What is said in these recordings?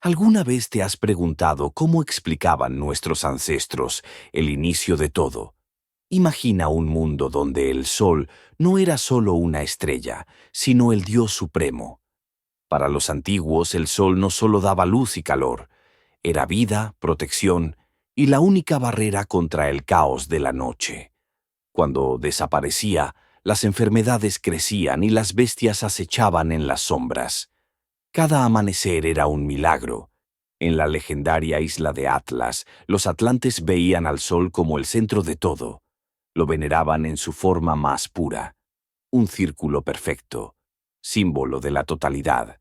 ¿Alguna vez te has preguntado cómo explicaban nuestros ancestros el inicio de todo? Imagina un mundo donde el sol no era solo una estrella, sino el Dios supremo. Para los antiguos, el sol no solo daba luz y calor, era vida, protección y la única barrera contra el caos de la noche. Cuando desaparecía, las enfermedades crecían y las bestias acechaban en las sombras. Cada amanecer era un milagro. En la legendaria isla de Atlas, los atlantes veían al sol como el centro de todo. Lo veneraban en su forma más pura. Un círculo perfecto, símbolo de la totalidad,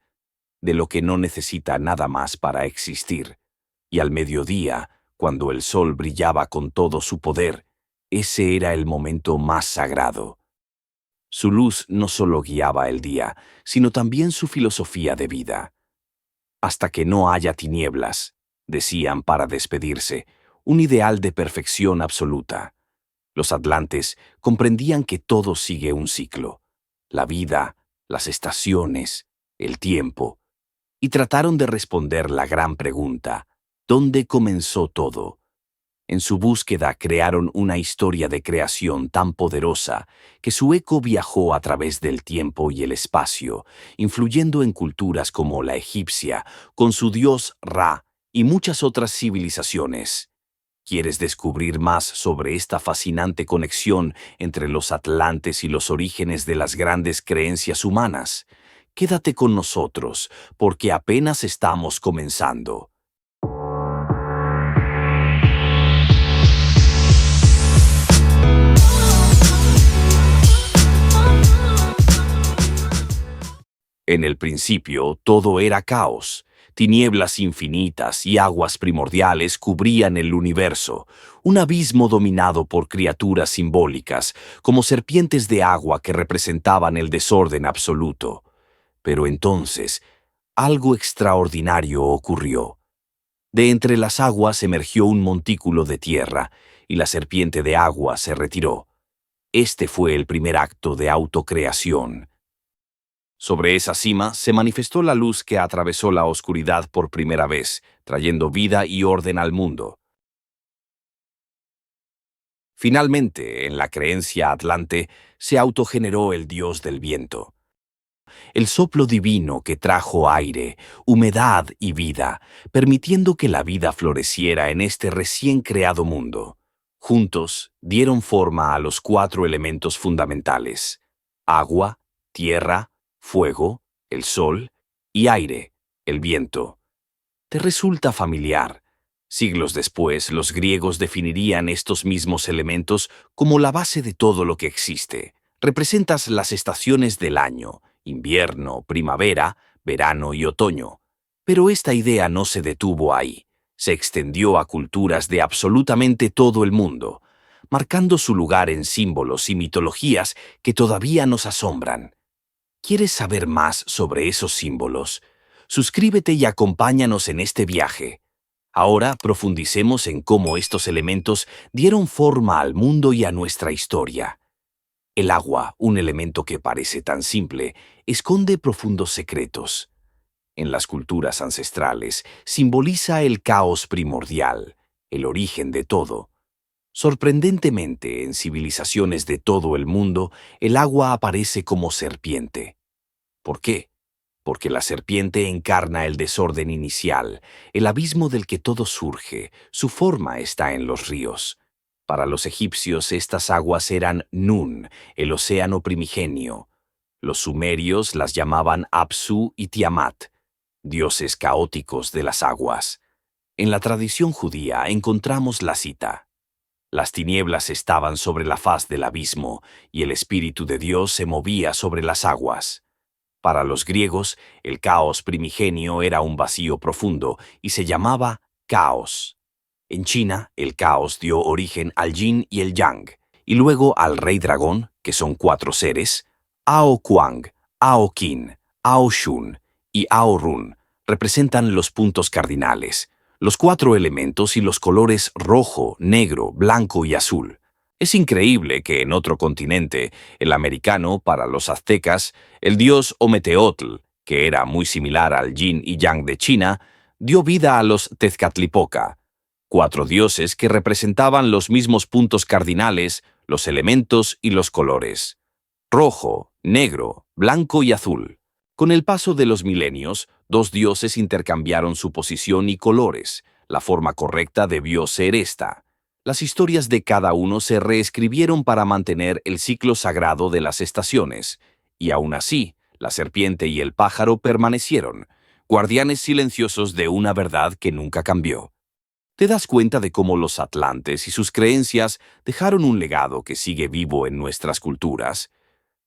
de lo que no necesita nada más para existir. Y al mediodía, cuando el sol brillaba con todo su poder, ese era el momento más sagrado. Su luz no solo guiaba el día, sino también su filosofía de vida. Hasta que no haya tinieblas, decían para despedirse, un ideal de perfección absoluta. Los atlantes comprendían que todo sigue un ciclo, la vida, las estaciones, el tiempo, y trataron de responder la gran pregunta, ¿dónde comenzó todo? En su búsqueda crearon una historia de creación tan poderosa que su eco viajó a través del tiempo y el espacio, influyendo en culturas como la egipcia, con su dios Ra y muchas otras civilizaciones. ¿Quieres descubrir más sobre esta fascinante conexión entre los atlantes y los orígenes de las grandes creencias humanas? Quédate con nosotros, porque apenas estamos comenzando. En el principio todo era caos. Tinieblas infinitas y aguas primordiales cubrían el universo, un abismo dominado por criaturas simbólicas, como serpientes de agua que representaban el desorden absoluto. Pero entonces, algo extraordinario ocurrió. De entre las aguas emergió un montículo de tierra, y la serpiente de agua se retiró. Este fue el primer acto de autocreación. Sobre esa cima se manifestó la luz que atravesó la oscuridad por primera vez, trayendo vida y orden al mundo. Finalmente, en la creencia atlante, se autogeneró el dios del viento. El soplo divino que trajo aire, humedad y vida, permitiendo que la vida floreciera en este recién creado mundo. Juntos, dieron forma a los 4 elementos fundamentales: agua, tierra, fuego, el sol y aire, el viento. ¿Te resulta familiar? Siglos después, los griegos definirían estos mismos elementos como la base de todo lo que existe. Representas las estaciones del año: invierno, primavera, verano y otoño. Pero esta idea no se detuvo ahí. Se extendió a culturas de absolutamente todo el mundo, marcando su lugar en símbolos y mitologías que todavía nos asombran. ¿Quieres saber más sobre esos símbolos? Suscríbete y acompáñanos en este viaje. Ahora profundicemos en cómo estos elementos dieron forma al mundo y a nuestra historia. El agua, un elemento que parece tan simple, esconde profundos secretos. En las culturas ancestrales, simboliza el caos primordial, el origen de todo. Sorprendentemente, en civilizaciones de todo el mundo, el agua aparece como serpiente. ¿Por qué? Porque la serpiente encarna el desorden inicial, el abismo del que todo surge. Su forma está en los ríos. Para los egipcios, estas aguas eran Nun, el océano primigenio. Los sumerios las llamaban Apsu y Tiamat, dioses caóticos de las aguas. En la tradición judía encontramos la cita: las tinieblas estaban sobre la faz del abismo, y el Espíritu de Dios se movía sobre las aguas. Para los griegos, el caos primigenio era un vacío profundo y se llamaba caos. En China, el caos dio origen al yin y el yang, y luego al rey dragón, que son 4 seres: Ao Kuang, Ao Qin, Ao Shun y Ao Run. Representan los puntos cardinales, los 4 elementos y los colores rojo, negro, blanco y azul. Es increíble que en otro continente, el americano, para los aztecas, el dios Ometeotl, que era muy similar al yin y yang de China, dio vida a los Tezcatlipoca, 4 dioses que representaban los mismos puntos cardinales, los elementos y los colores: rojo, negro, blanco y azul. Con el paso de los milenios, 2 dioses intercambiaron su posición y colores. La forma correcta debió ser esta. Las historias de cada uno se reescribieron para mantener el ciclo sagrado de las estaciones, y aún así, la serpiente y el pájaro permanecieron, guardianes silenciosos de una verdad que nunca cambió. ¿Te das cuenta de cómo los atlantes y sus creencias dejaron un legado que sigue vivo en nuestras culturas?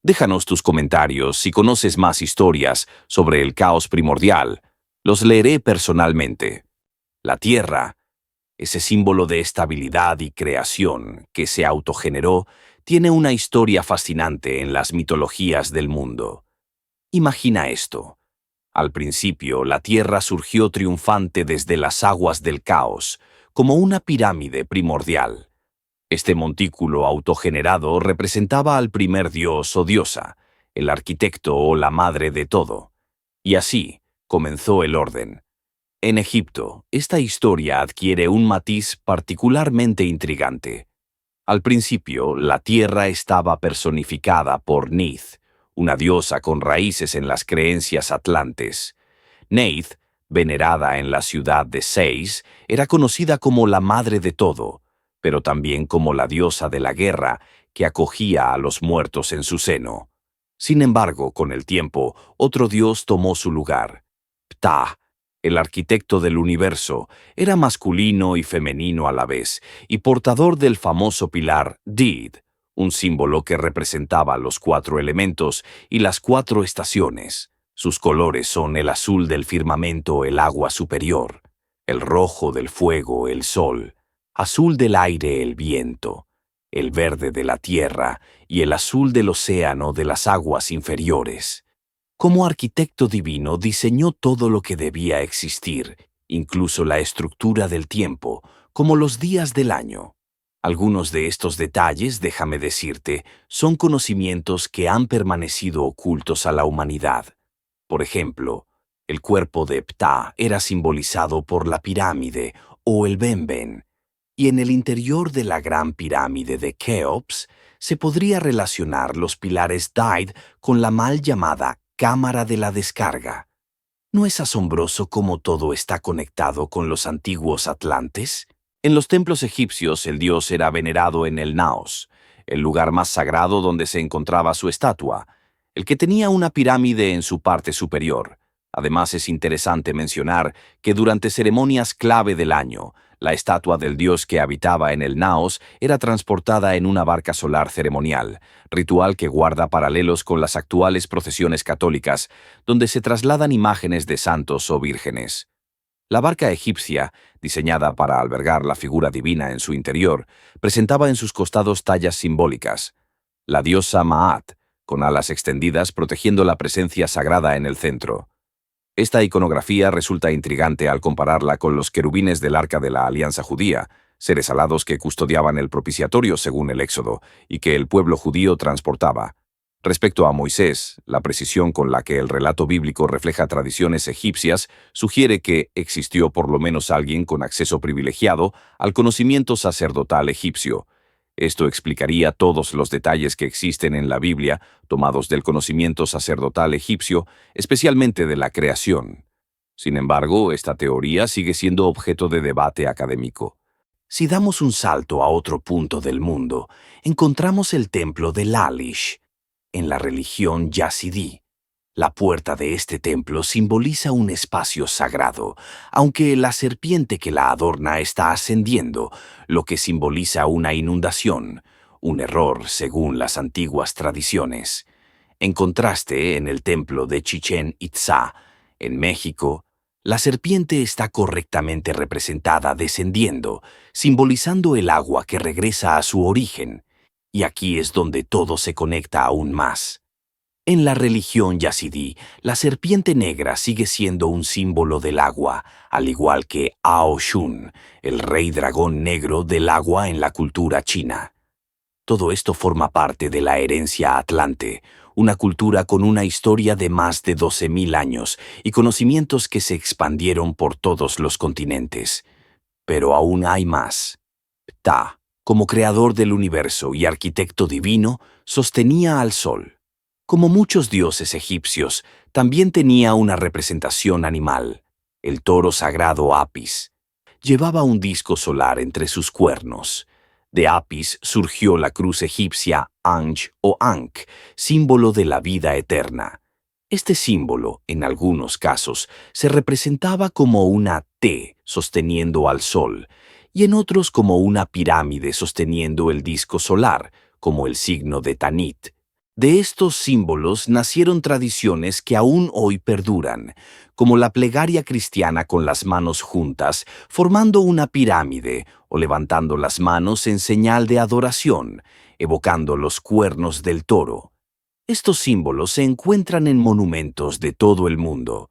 Déjanos tus comentarios si conoces más historias sobre el caos primordial. Los leeré personalmente. La Tierra, ese símbolo de estabilidad y creación que se autogeneró, tiene una historia fascinante en las mitologías del mundo. Imagina esto. Al principio, la Tierra surgió triunfante desde las aguas del caos, como una pirámide primordial. Este montículo autogenerado representaba al primer dios o diosa, el arquitecto o la madre de todo. Y así comenzó el orden. En Egipto, esta historia adquiere un matiz particularmente intrigante. Al principio, la tierra estaba personificada por Neith, una diosa con raíces en las creencias atlantes. Neith, venerada en la ciudad de Sais, era conocida como la madre de todo, pero también como la diosa de la guerra que acogía a los muertos en su seno. Sin embargo, con el tiempo, otro dios tomó su lugar. Ptah, el arquitecto del universo, era masculino y femenino a la vez, y portador del famoso pilar Did, un símbolo que representaba los 4 elementos y las 4 estaciones. Sus colores son el azul del firmamento, el agua superior; el rojo del fuego, el sol; azul del aire, el viento; el verde de la tierra y el azul del océano, de las aguas inferiores. Como arquitecto divino diseñó todo lo que debía existir, incluso la estructura del tiempo, como los días del año. Algunos de estos detalles, déjame decirte, son conocimientos que han permanecido ocultos a la humanidad. Por ejemplo, el cuerpo de Ptah era simbolizado por la pirámide o el Benben, y en el interior de la gran pirámide de Keops se podría relacionar los pilares Dide con la mal llamada cámara de la descarga. ¿No es asombroso cómo todo está conectado con los antiguos atlantes? En los templos egipcios el dios era venerado en el Naos, el lugar más sagrado donde se encontraba su estatua, el que tenía una pirámide en su parte superior. Además, es interesante mencionar que durante ceremonias clave del año, la estatua del dios que habitaba en el Naos era transportada en una barca solar ceremonial, ritual que guarda paralelos con las actuales procesiones católicas, donde se trasladan imágenes de santos o vírgenes. La barca egipcia, diseñada para albergar la figura divina en su interior, presentaba en sus costados tallas simbólicas. La diosa Maat, con alas extendidas protegiendo la presencia sagrada en el centro. Esta iconografía resulta intrigante al compararla con los querubines del Arca de la Alianza Judía, seres alados que custodiaban el propiciatorio según el Éxodo y que el pueblo judío transportaba. Respecto a Moisés, la precisión con la que el relato bíblico refleja tradiciones egipcias sugiere que existió por lo menos alguien con acceso privilegiado al conocimiento sacerdotal egipcio. Esto explicaría todos los detalles que existen en la Biblia, tomados del conocimiento sacerdotal egipcio, especialmente de la creación. Sin embargo, esta teoría sigue siendo objeto de debate académico. Si damos un salto a otro punto del mundo, encontramos el templo de Lalish, en la religión yazidí. La puerta de este templo simboliza un espacio sagrado, aunque la serpiente que la adorna está ascendiendo, lo que simboliza una inundación, un error según las antiguas tradiciones. En contraste, en el templo de Chichén Itzá, en México, la serpiente está correctamente representada descendiendo, simbolizando el agua que regresa a su origen. Y aquí es donde todo se conecta aún más. En la religión yazidí, la serpiente negra sigue siendo un símbolo del agua, al igual que Ao-Shun, el rey dragón negro del agua en la cultura china. Todo esto forma parte de la herencia atlante, una cultura con una historia de más de 12.000 años y conocimientos que se expandieron por todos los continentes. Pero aún hay más. Ptah, como creador del universo y arquitecto divino, sostenía al sol. Como muchos dioses egipcios, también tenía una representación animal, el toro sagrado Apis. Llevaba un disco solar entre sus cuernos. De Apis surgió la cruz egipcia Anj o Ankh, símbolo de la vida eterna. Este símbolo, en algunos casos, se representaba como una T sosteniendo al sol, y en otros como una pirámide sosteniendo el disco solar, como el signo de Tanit. De estos símbolos nacieron tradiciones que aún hoy perduran, como la plegaria cristiana con las manos juntas, formando una pirámide o levantando las manos en señal de adoración, evocando los cuernos del toro. Estos símbolos se encuentran en monumentos de todo el mundo.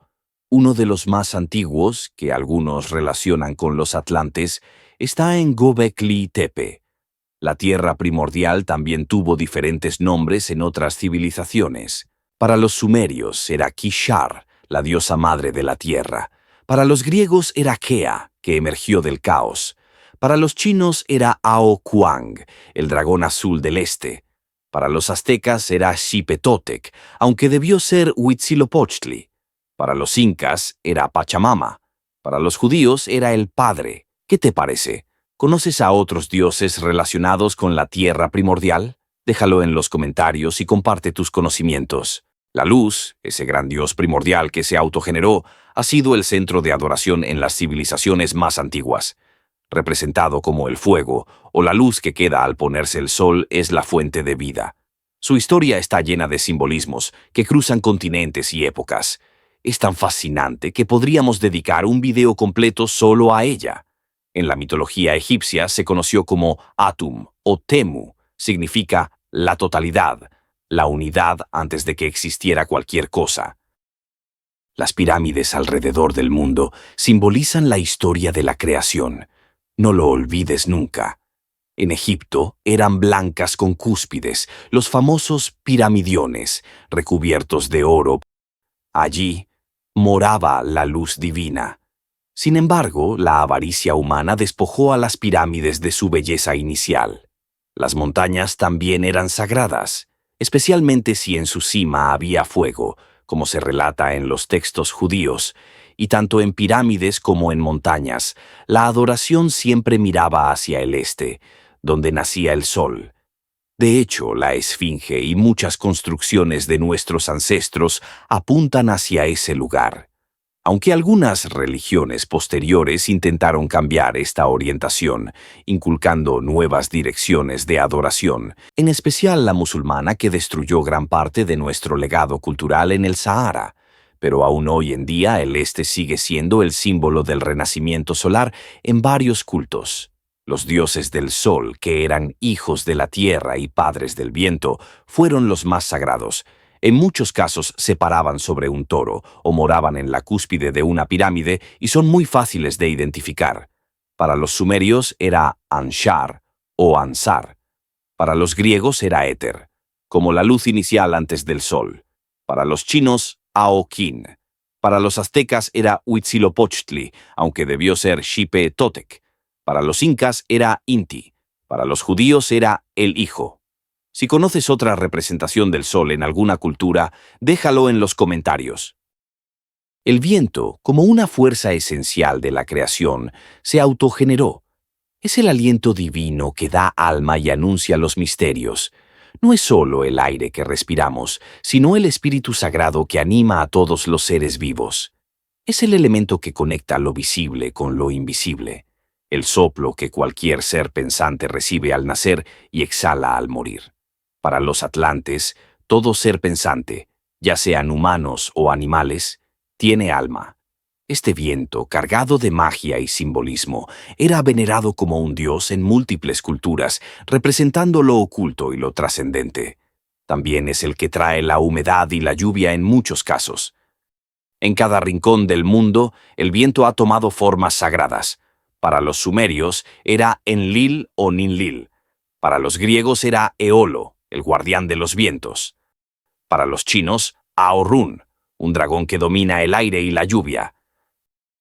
Uno de los más antiguos, que algunos relacionan con los atlantes, está en Göbekli Tepe. La tierra primordial también tuvo diferentes nombres en otras civilizaciones. Para los sumerios era Kishar, la diosa madre de la tierra. Para los griegos era Kea, que emergió del caos. Para los chinos era Ao Kuang, el dragón azul del este. Para los aztecas era Xipe Totec, aunque debió ser Huitzilopochtli. Para los incas era Pachamama. Para los judíos era el Padre. ¿Qué te parece? ¿Conoces a otros dioses relacionados con la tierra primordial? Déjalo en los comentarios y comparte tus conocimientos. La luz, ese gran dios primordial que se autogeneró, ha sido el centro de adoración en las civilizaciones más antiguas. Representado como el fuego o la luz que queda al ponerse el sol, es la fuente de vida. Su historia está llena de simbolismos que cruzan continentes y épocas. Es tan fascinante que podríamos dedicar un video completo solo a ella. En la mitología egipcia se conoció como Atum o Temu, significa la totalidad, la unidad antes de que existiera cualquier cosa. Las pirámides alrededor del mundo simbolizan la historia de la creación. No lo olvides nunca. En Egipto eran blancas con cúspides, los famosos piramidiones, recubiertos de oro. Allí moraba la luz divina. Sin embargo, la avaricia humana despojó a las pirámides de su belleza inicial. Las montañas también eran sagradas, especialmente si en su cima había fuego, como se relata en los textos judíos, y tanto en pirámides como en montañas, la adoración siempre miraba hacia el este, donde nacía el sol. De hecho, la Esfinge y muchas construcciones de nuestros ancestros apuntan hacia ese lugar. Aunque algunas religiones posteriores intentaron cambiar esta orientación, inculcando nuevas direcciones de adoración, en especial la musulmana que destruyó gran parte de nuestro legado cultural en el Sahara, pero aún hoy en día el este sigue siendo el símbolo del renacimiento solar en varios cultos. Los dioses del sol, que eran hijos de la tierra y padres del viento, fueron los más sagrados. En muchos casos se paraban sobre un toro o moraban en la cúspide de una pirámide y son muy fáciles de identificar. Para los sumerios era Anshar o Ansar. Para los griegos era éter, como la luz inicial antes del sol. Para los chinos, Aokin. Para los aztecas era Huitzilopochtli, aunque debió ser Xipe Totec. Para los incas era Inti. Para los judíos era el Hijo. Si conoces otra representación del sol en alguna cultura, déjalo en los comentarios. El viento, como una fuerza esencial de la creación, se autogeneró. Es el aliento divino que da alma y anuncia los misterios. No es solo el aire que respiramos, sino el Espíritu Sagrado que anima a todos los seres vivos. Es el elemento que conecta lo visible con lo invisible, el soplo que cualquier ser pensante recibe al nacer y exhala al morir. Para los atlantes, todo ser pensante, ya sean humanos o animales, tiene alma. Este viento, cargado de magia y simbolismo, era venerado como un dios en múltiples culturas, representando lo oculto y lo trascendente. También es el que trae la humedad y la lluvia en muchos casos. En cada rincón del mundo, el viento ha tomado formas sagradas. Para los sumerios era Enlil o Ninlil. Para los griegos era Eolo, el guardián de los vientos. Para los chinos, Ahurun, un dragón que domina el aire y la lluvia.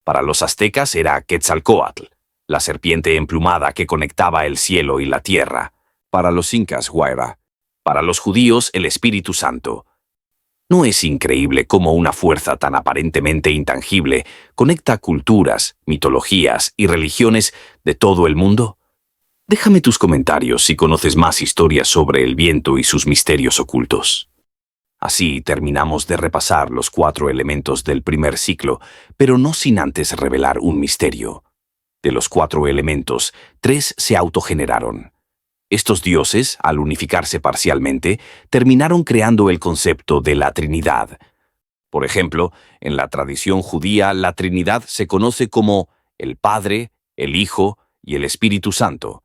Para los aztecas era Quetzalcóatl, la serpiente emplumada que conectaba el cielo y la tierra. Para los incas, Huayra. Para los judíos, el Espíritu Santo. ¿No es increíble cómo una fuerza tan aparentemente intangible conecta culturas, mitologías y religiones de todo el mundo? Déjame tus comentarios si conoces más historias sobre el viento y sus misterios ocultos. Así terminamos de repasar los 4 elementos del primer ciclo, pero no sin antes revelar un misterio. De los 4 elementos, 3 se autogeneraron. Estos dioses, al unificarse parcialmente, terminaron creando el concepto de la Trinidad. Por ejemplo, en la tradición judía, la Trinidad se conoce como el Padre, el Hijo y el Espíritu Santo.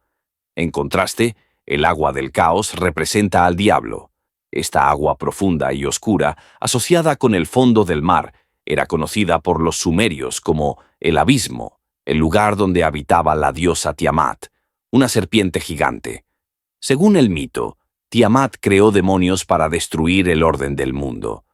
En contraste, el agua del caos representa al diablo. Esta agua profunda y oscura, asociada con el fondo del mar, era conocida por los sumerios como el abismo, el lugar donde habitaba la diosa Tiamat, una serpiente gigante. Según el mito, Tiamat creó demonios para destruir el orden del mundo.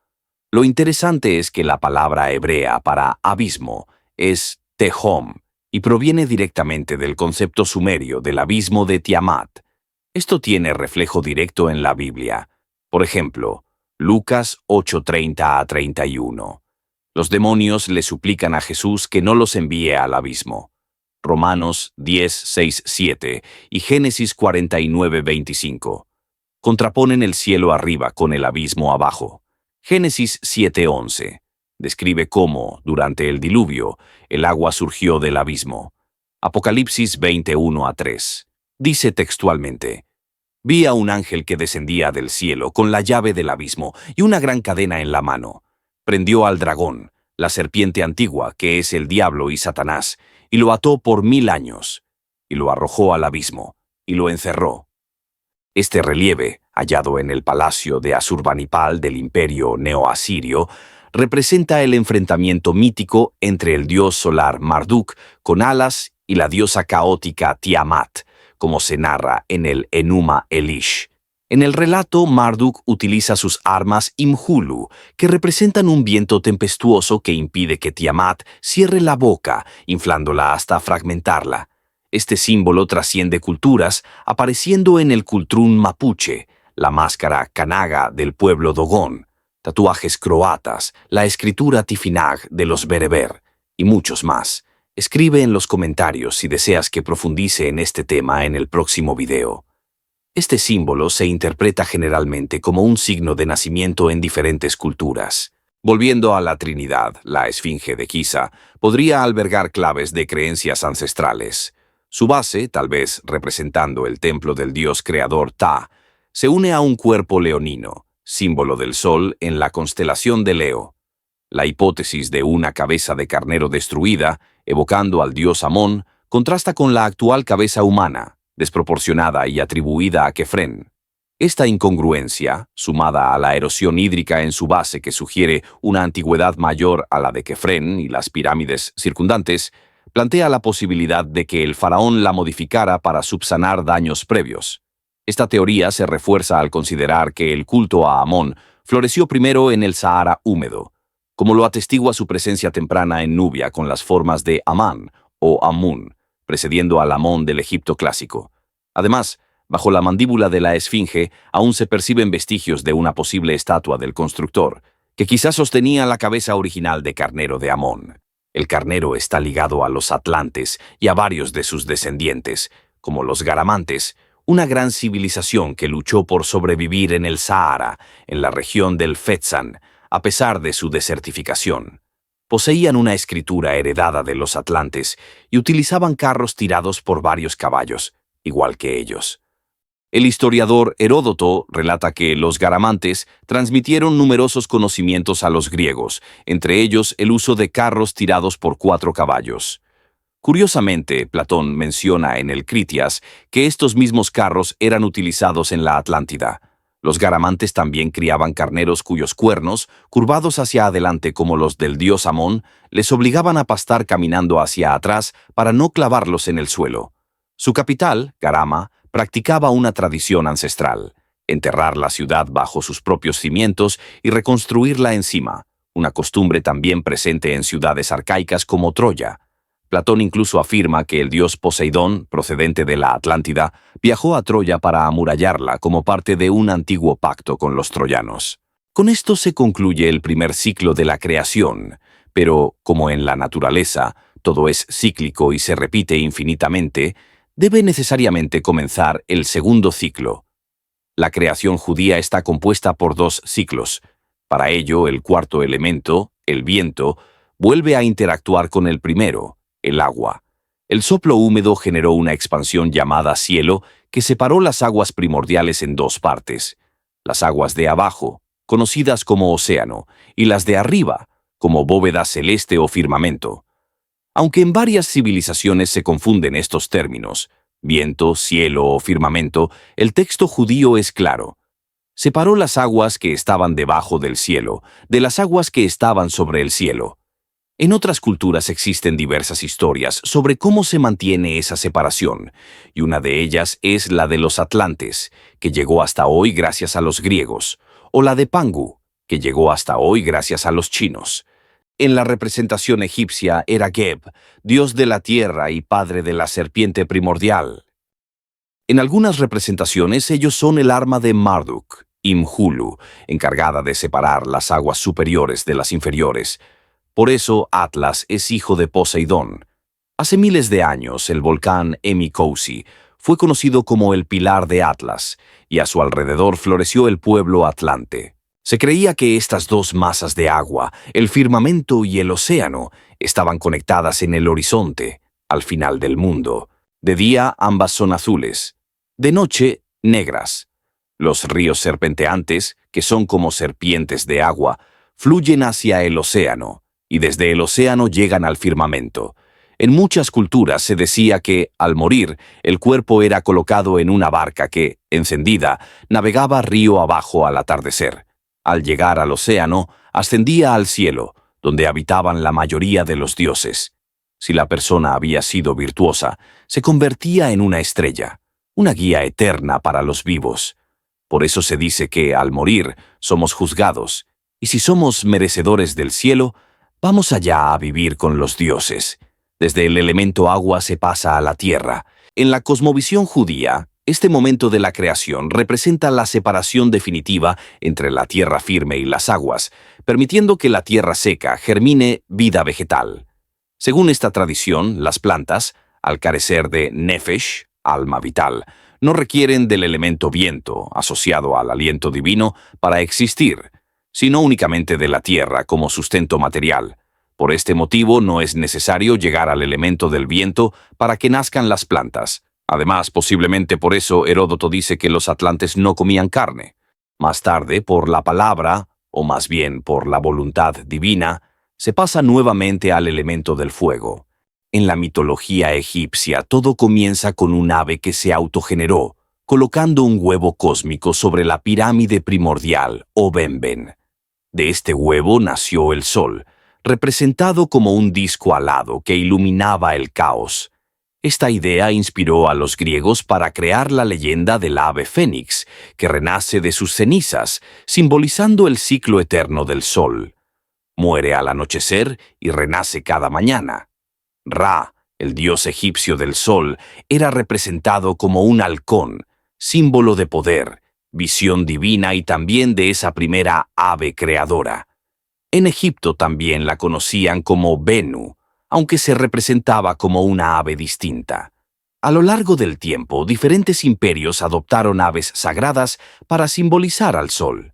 Lo interesante es que la palabra hebrea para abismo es Tehom y proviene directamente del concepto sumerio del abismo de Tiamat. Esto tiene reflejo directo en la Biblia. Por ejemplo, Lucas 8:30 a 31. Los demonios le suplican a Jesús que no los envíe al abismo. Romanos 10:6-7 y Génesis 49:25. Contraponen el cielo arriba con el abismo abajo. Génesis 7:11 describe cómo, durante el diluvio, el agua surgió del abismo. Apocalipsis 20:1-3 dice textualmente: Vi a un ángel que descendía del cielo con la llave del abismo y una gran cadena en la mano. Prendió al dragón, la serpiente antigua, que es el diablo y Satanás, y lo ató por 1000 años, y lo arrojó al abismo, y lo encerró. Este relieve, hallado en el palacio de Asurbanipal del imperio neoasirio, representa el enfrentamiento mítico entre el dios solar Marduk con alas y la diosa caótica Tiamat, como se narra en el Enuma Elish. En el relato, Marduk utiliza sus armas Imhulu, que representan un viento tempestuoso que impide que Tiamat cierre la boca, inflándola hasta fragmentarla. Este símbolo trasciende culturas, apareciendo en el cultrún mapuche, la máscara kanaga del pueblo dogón, tatuajes croatas, la escritura tifinag de los bereber, y muchos más. Escribe en los comentarios si deseas que profundice en este tema en el próximo video. Este símbolo se interpreta generalmente como un signo de nacimiento en diferentes culturas. Volviendo a la Trinidad, la Esfinge de Giza podría albergar claves de creencias ancestrales. Su base, tal vez representando el templo del dios creador Ta, se une a un cuerpo leonino, símbolo del sol en la constelación de Leo. La hipótesis de una cabeza de carnero destruida, evocando al dios Amón, contrasta con la actual cabeza humana, desproporcionada y atribuida a Kefren. Esta incongruencia, sumada a la erosión hídrica en su base que sugiere una antigüedad mayor a la de Kefren y las pirámides circundantes, plantea la posibilidad de que el faraón la modificara para subsanar daños previos. Esta teoría se refuerza al considerar que el culto a Amón floreció primero en el Sahara húmedo, como lo atestigua su presencia temprana en Nubia con las formas de Amán o Amun, precediendo al Amón del Egipto clásico. Además, bajo la mandíbula de la Esfinge aún se perciben vestigios de una posible estatua del constructor, que quizás sostenía la cabeza original de carnero de Amón. El carnero está ligado a los atlantes y a varios de sus descendientes, como los garamantes, una gran civilización que luchó por sobrevivir en el Sahara, en la región del Fezzan, a pesar de su desertificación. Poseían una escritura heredada de los atlantes y utilizaban carros tirados por varios caballos, igual que ellos. El historiador Heródoto relata que los garamantes transmitieron numerosos conocimientos a los griegos, entre ellos el uso de carros tirados por 4 caballos. Curiosamente, Platón menciona en el Critias que estos mismos carros eran utilizados en la Atlántida. Los garamantes también criaban carneros cuyos cuernos, curvados hacia adelante como los del dios Amón, les obligaban a pastar caminando hacia atrás para no clavarlos en el suelo. Su capital, Garama, practicaba una tradición ancestral. enterrar la ciudad bajo sus propios cimientos y reconstruirla encima, una costumbre también presente en ciudades arcaicas como Troya. Platón incluso afirma que el dios Poseidón, procedente de la Atlántida, viajó a Troya para amurallarla como parte de un antiguo pacto con los troyanos. Con esto se concluye el primer ciclo de la creación, pero, como en la naturaleza, todo es cíclico y se repite infinitamente, debe necesariamente comenzar el segundo ciclo. La creación judía está compuesta por dos ciclos. Para ello, el cuarto elemento, el viento, vuelve a interactuar con el primero, el agua. El soplo húmedo generó una expansión llamada cielo que separó las aguas primordiales en dos partes. Las aguas de abajo, conocidas como océano, y las de arriba, como bóveda celeste o firmamento. Aunque en varias civilizaciones se confunden estos términos, viento, cielo o firmamento, el texto judío es claro. Separó las aguas que estaban debajo del cielo, de las aguas que estaban sobre el cielo. En otras culturas existen diversas historias sobre cómo se mantiene esa separación, y una de ellas es la de los atlantes, que llegó hasta hoy gracias a los griegos, o la de Pangu, que llegó hasta hoy gracias a los chinos. En la representación egipcia era Geb, dios de la tierra y padre de la serpiente primordial. En algunas representaciones ellos son el arma de Marduk, Imhulu, encargada de separar las aguas superiores de las inferiores. Por eso Atlas es hijo de Poseidón. Hace miles de años el volcán Emikousi fue conocido como el Pilar de Atlas, y a su alrededor floreció el pueblo atlante. Se creía que estas dos masas de agua, el firmamento y el océano, estaban conectadas en el horizonte, al final del mundo. De día ambas son azules, de noche negras. Los ríos serpenteantes, que son como serpientes de agua, fluyen hacia el océano, y desde el océano llegan al firmamento. En muchas culturas se decía que, al morir, el cuerpo era colocado en una barca que, encendida, navegaba río abajo al atardecer. Al llegar al océano, ascendía al cielo, donde habitaban la mayoría de los dioses. Si la persona había sido virtuosa, se convertía en una estrella, una guía eterna para los vivos. Por eso se dice que, al morir, somos juzgados, y si somos merecedores del cielo, vamos allá a vivir con los dioses. Desde el elemento agua se pasa a la tierra. En la cosmovisión judía, este momento de la creación representa la separación definitiva entre la tierra firme y las aguas, permitiendo que la tierra seca germine vida vegetal. Según esta tradición, las plantas, al carecer de nefesh, alma vital, no requieren del elemento viento, asociado al aliento divino, para existir, sino únicamente de la tierra como sustento material. Por este motivo no es necesario llegar al elemento del viento para que nazcan las plantas. Además, posiblemente por eso Heródoto dice que los atlantes no comían carne. Más tarde, por la palabra, o más bien por la voluntad divina, se pasa nuevamente al elemento del fuego. En la mitología egipcia todo comienza con un ave que se autogeneró, colocando un huevo cósmico sobre la pirámide primordial, o Benben. De este huevo nació el sol, representado como un disco alado que iluminaba el caos. Esta idea inspiró a los griegos para crear la leyenda del ave fénix, que renace de sus cenizas, simbolizando el ciclo eterno del sol. Muere al anochecer y renace cada mañana. Ra, el dios egipcio del sol, era representado como un halcón, símbolo de poder, visión divina y también de esa primera ave creadora. En Egipto también la conocían como Benu, aunque se representaba como una ave distinta. A lo largo del tiempo, diferentes imperios adoptaron aves sagradas para simbolizar al sol.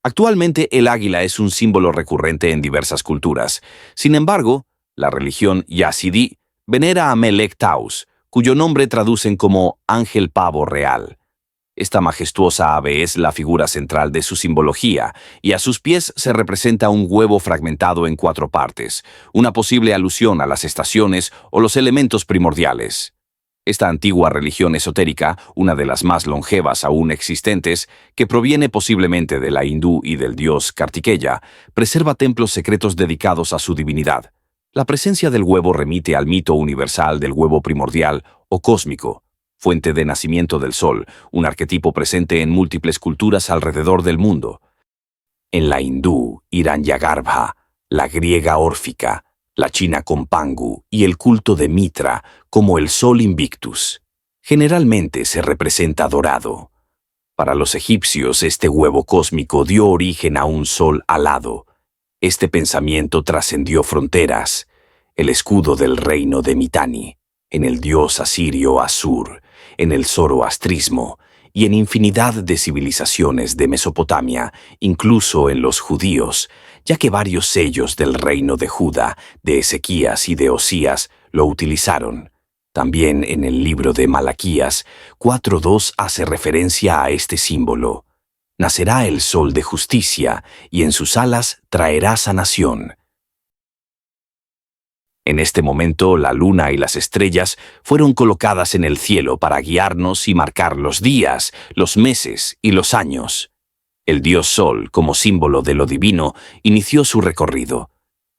Actualmente el águila es un símbolo recurrente en diversas culturas. Sin embargo, la religión yazidí venera a Melek Taus, cuyo nombre traducen como ángel pavo real. Esta majestuosa ave es la figura central de su simbología, y a sus pies se representa un huevo fragmentado en 4 partes, una posible alusión a las estaciones o los elementos primordiales. Esta antigua religión esotérica, una de las más longevas aún existentes, que proviene posiblemente de la hindú y del dios Kartikeya, preserva templos secretos dedicados a su divinidad. La presencia del huevo remite al mito universal del huevo primordial o cósmico. fuente de nacimiento del sol, un arquetipo presente en múltiples culturas alrededor del mundo. En la hindú, Hiranyagarbha, la griega órfica, la china Kompangu y el culto de Mitra como el sol Invictus. Generalmente se representa dorado. Para los egipcios, este huevo cósmico dio origen a un sol alado. Este pensamiento trascendió fronteras. El escudo del reino de Mitanni, en el dios asirio Asur, en el zoroastrismo y en infinidad de civilizaciones de Mesopotamia, incluso en los judíos, ya que varios sellos del reino de Judá, de Ezequías y de Osías lo utilizaron. También en el libro de Malaquías 4:2 hace referencia a este símbolo. Nacerá el sol de justicia, y en sus alas traerá sanación. En este momento, la luna y las estrellas fueron colocadas en el cielo para guiarnos y marcar los días, los meses y los años. El dios Sol, como símbolo de lo divino, inició su recorrido.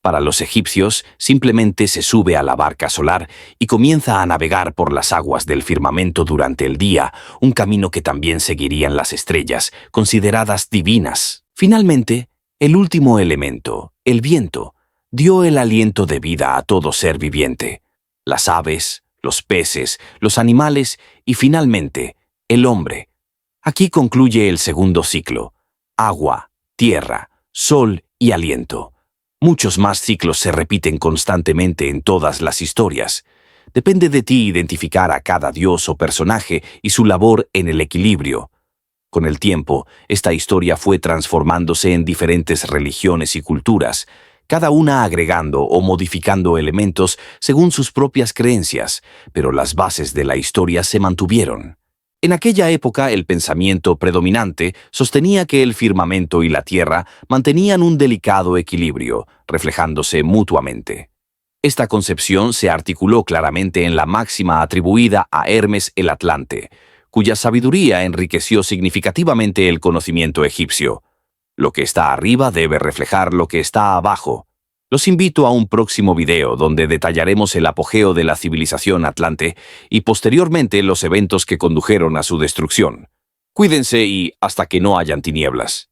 Para los egipcios, simplemente se sube a la barca solar y comienza a navegar por las aguas del firmamento durante el día, un camino que también seguirían las estrellas, consideradas divinas. Finalmente, el último elemento, el viento, dio el aliento de vida a todo ser viviente. Las aves, los peces, los animales y finalmente, el hombre. Aquí concluye el segundo ciclo: agua, tierra, sol y aliento. Muchos más ciclos se repiten constantemente en todas las historias. Depende de ti identificar a cada dios o personaje y su labor en el equilibrio. Con el tiempo, esta historia fue transformándose en diferentes religiones y culturas, cada una agregando o modificando elementos según sus propias creencias, pero las bases de la historia se mantuvieron. En aquella época, el pensamiento predominante sostenía que el firmamento y la tierra mantenían un delicado equilibrio, reflejándose mutuamente. Esta concepción se articuló claramente en la máxima atribuida a Hermes el Atlante, cuya sabiduría enriqueció significativamente el conocimiento egipcio. Lo que está arriba debe reflejar lo que está abajo. Los invito a un próximo video donde detallaremos el apogeo de la civilización atlante y posteriormente los eventos que condujeron a su destrucción. Cuídense y hasta que no hayan tinieblas.